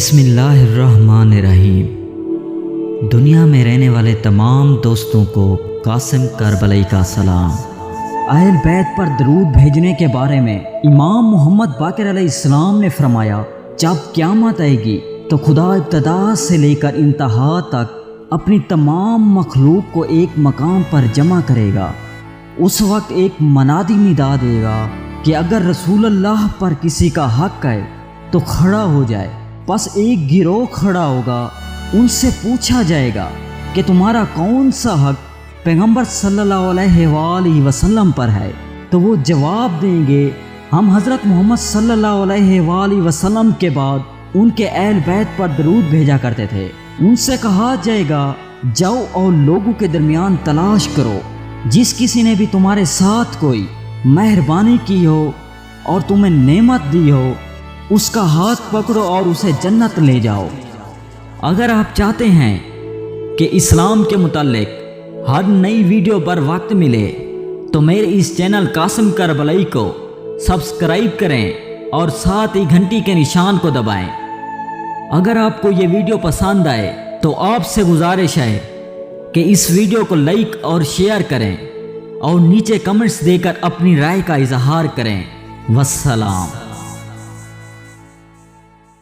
بسم اللہ الرحمن الرحیم۔ دنیا میں رہنے والے تمام دوستوں کو قاسم کربلائی کا سلام۔ اہل بیت پر درود بھیجنے کے بارے میں امام محمد باقر علیہ السلام نے فرمایا، جب قیامت آئے گی تو خدا ابتدا سے لے کر انتہا تک اپنی تمام مخلوق کو ایک مقام پر جمع کرے گا۔ اس وقت ایک منادی ندا دے گا کہ اگر رسول اللہ پر کسی کا حق ہے تو کھڑا ہو جائے۔ پس ایک گروہ کھڑا ہوگا، ان سے پوچھا جائے گا کہ تمہارا کون سا حق پیغمبر صلی اللہ علیہ وآلہ وسلم پر ہے؟ تو وہ جواب دیں گے، ہم حضرت محمد صلی اللہ علیہ وآلہ وسلم کے بعد ان کے اہل بیت پر درود بھیجا کرتے تھے۔ ان سے کہا جائے گا، جاؤ اور لوگوں کے درمیان تلاش کرو، جس کسی نے بھی تمہارے ساتھ کوئی مہربانی کی ہو اور تمہیں نعمت دی ہو، اس کا ہاتھ پکڑو اور اسے جنت لے جاؤ۔ اگر آپ چاہتے ہیں کہ اسلام کے متعلق ہر نئی ویڈیو پر وقت ملے تو میرے اس چینل قاسم کربلائی کو سبسکرائب کریں اور ساتھ ہی گھنٹی کے نشان کو دبائیں۔ اگر آپ کو یہ ویڈیو پسند آئے تو آپ سے گزارش ہے کہ اس ویڈیو کو لائک اور شیئر کریں اور نیچے کمنٹس دے کر اپنی رائے کا اظہار کریں۔ والسلام۔